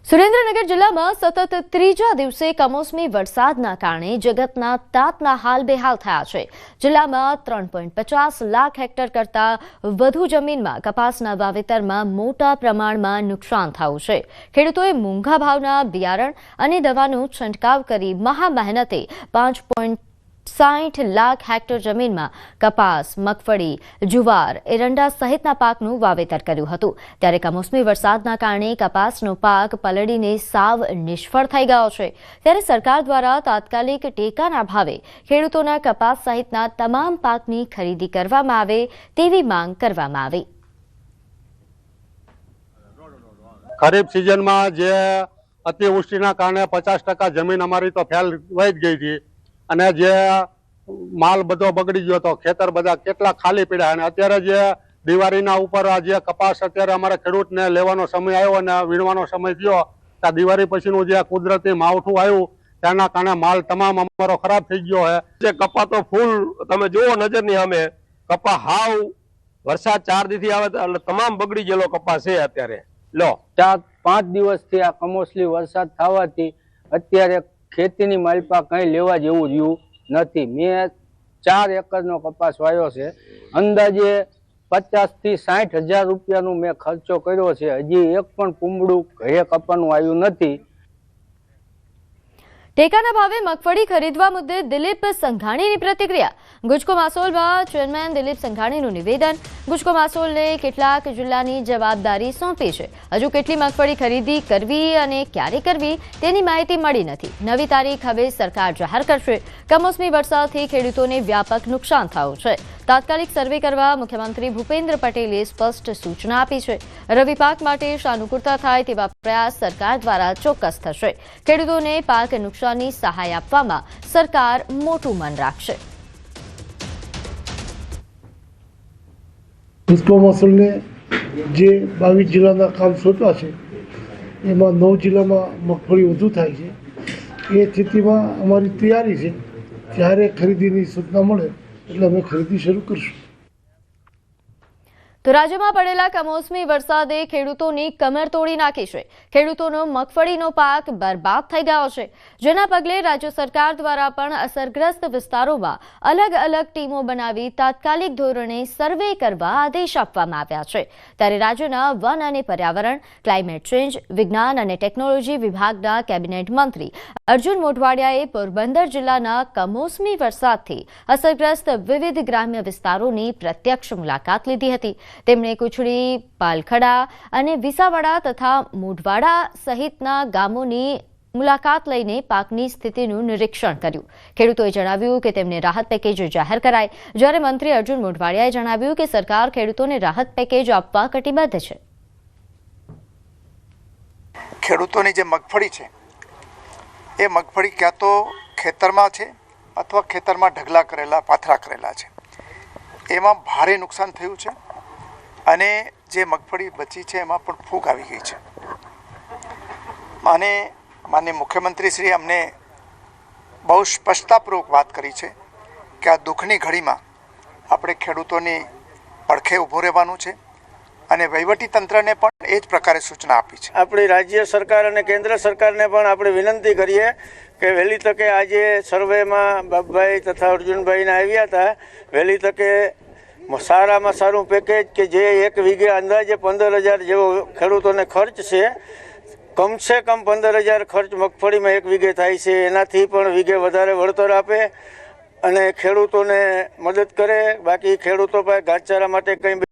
સુરેન્દ્રનગર જિલ્લામાં સતત ત્રીજા દિવસે કમોસમી વરસાદના કારણે જગતના તાતના હાલ બેહાલ થયા છે। જિલ્લામાં 3.50 લાખ હેક્ટર કરતાં વધુ જમીનમાં કપાસના વાવેતરમાં મોટા પ્રમાણમાં નુકસાન થયું છે। ખેડૂતોએ મોંઘા ભાવના બિયારણ અને દવાનો છંટકાવ કરી મહા મહેનતે 5.60 લાખ હેક્ટર જમીનમાં કપાસ, મગફળી, જુવાર, એરંડા સહિતના પાકનું વાવેતર કર્યું હતું। ત્યારે કમોસમી વરસાદના કારણે કપાસનો પાક પલળીને સાવ નિષ્ફળ થઈ ગયો છે। ત્યારે સરકાર દ્વારા તાત્કાલિક ટેકાના ભાવે ખેડૂતોના કપાસ સહિતના તમામ પાકની ખરીદી કરવામાં આવે તેવી માંગ કરવામાં આવી। ખરીફ સિઝનમાં જે અતિવૃષ્ટિના કારણે 50% જમીન અમારી તો ફેલ વહી જ ગઈ હતી અને જે માલ બધો બગડી ગયો હતો, ખેતર બધા કેટલા ખાલી પડ્યા અને અત્યારે જે દિવાળીના ઉપર જે કપાસ અત્યારે અમારા ખેડૂતને લેવાનો સમય આવ્યો અને વીણવાનો સમય થયો, ત્યાં દિવાળી પછીનું જે કુદરતી માવઠું આવ્યું તેના કારણે માલ તમામ અમારો ખરાબ થઈ ગયો છે। જે કપા તો ફૂલ તમે જુઓ નજરની સામે, કપા હાવ વરસાદ 4 દીથી આવે એટલે તમામ બગડી ગયેલો કપા છે। અત્યારે લો 4-5 દિવસથી આ કમોસમી વરસાદ થવાથી અત્યારે ખેતીની માલપા કંઈ લેવા જેવું રહ્યું નથી। મેં 4 એકરનો કપાસ વાવ્યો છે, અંદાજે 50 થી 60 હજાર રૂપિયાનું મેં ખર્ચો કર્યો છે। હજી એક પણ કુંબળું ઘરે કપાનું આવ્યું નથી। ટેકાના ભાવે મગફળી ખરીદવા મુદ્દે દિલીપ સંઘાણીની પ્રતિક્રિયા। ગુજકો માસોલમાં ચેરમેન દિલીપ સંઘાણીનું નિવેદન। ગુજકો માસોલને કેટલાક જિલ્લાની જવાબદારી સોંપી છે। હજુ કેટલી મગફળી ખરીદી કરવી અને ક્યારે કરવી તેની માહિતી મળી નથી। નવી તારીખ હવે સરકાર જાહેર કરશે। કમોસમી વરસાદથી ખેડૂતોને વ્યાપક નુકસાન થયું છે। તાત્કાલિક સર્વે કરવા મુખ્યમંત્રી ભૂપેન્દ્ર પટેલે સ્પષ્ટ સૂચના આપી છે। રવિ પાક માટે સાનુકૂળતા થાય તેવા પ્રયાસ સરકાર દ્વારા ચોક્કસ થશે। ખેડૂતોને પાક નુકસાનની સહાય આપવામાં સરકાર મોટું મન રાખશે। ગુજકો માસોલને જે 22 જિલ્લાના કામ સોંપ્યા છે એમાં 9 જિલ્લામાં મગફળી વધુ થાય છે। એ સ્થિતિમાં અમારી તૈયારી છે, જ્યારે ખરીદીની સૂચના મળે એટલે અમે ખરીદી શરૂ કરશું। તો રાજ્યમાં પડેલા કમોસમી વરસાદે ખેડૂતોની કમર તોડી નાખી છે। ખેડૂતોનો મગફળીનો પાક બરબાદ થઈ ગયો છે, જેના પગલે રાજ્ય સરકાર દ્વારા પણ અસરગ્રસ્ત વિસ્તારોમાં અલગ અલગ ટીમો બનાવી તાત્કાલિક ધોરણે સર્વે કરવા આદેશ આપવામાં આવ્યા છે। ત્યારે રાજ્યના વન અને પર્યાવરણ, ક્લાઇમેટ ચેન્જ, વિજ્ઞાન અને ટેકનોલોજી વિભાગના કેબિનેટ મંત્રી અર્જુન મોઢવાડિયાએ પોરબંદર જિલ્લાના કમોસમી વરસાદથી અસરગ્રસ્ત વિવિધ ગ્રામ્ય વિસ્તારોની પ્રત્યક્ષ મુલાકાત લીધી હતી। તેમણે કુછડી, પાલખડા અને વિસાવડા તથા મોઢવાડા સહિતના ગામોની મુલાકાત લઈને પાકની સ્થિતિનું નિરીક્ષણ કર્યું। ખેડૂતોએ જણાવ્યું કે તેમને રાહત પેકેજ જાહેર કરાય, જ્યારે મંત્રી અર્જુન મોઢવાડિયાએ જણાવ્યું કે સરકાર ખેડૂતોને રાહત પેકેજ આપવા કટિબદ્ધ છે। ખેડૂતોની જે મગફળી છે એ મગફળી ક્યાં તો ખેતરમાં છે અથવા ખેતરમાં ઢગલા કરેલા, પાથરા કરેલા છે, એમાં ભારે નુકસાન થયું છે અને જે મગફળી બચી છે એમાં પણ ફૂગ આવી ગઈ છે। માનનીય મુખ્યમંત્રીશ્રીએ અમને બહુ સ્પષ્ટતાપૂર્વક વાત કરી છે કે આ દુઃખની ઘડીમાં આપણે ખેડૂતોની પડખે ઊભું રહેવાનું છે અને વહીવટી તંત્રને પણ એ જ પ્રકારે સૂચના આપી છે। આપણી રાજ્ય સરકાર અને કેન્દ્ર સરકારને પણ આપણે વિનંતી કરીએ કે વહેલી તકે આજે સર્વેમાં બાપભાઈ તથા અર્જુનભાઈને આવ્યા હતા, વહેલી તકે સારામાં સારું પેકેજ કે જે 1 વીઘે અંદાજે 15,000 જેવો ખેડૂતોને ખર્ચ છે, કમસે કમ 15,000 ખર્ચ મગફળીમાં 1 વીઘે થાય છે, એનાથી પણ વીઘે વધારે વળતર આપે અને ખેડૂતોને મદદ કરે। બાકી ખેડૂતો પાસે ઘાસચારા માટે કંઈ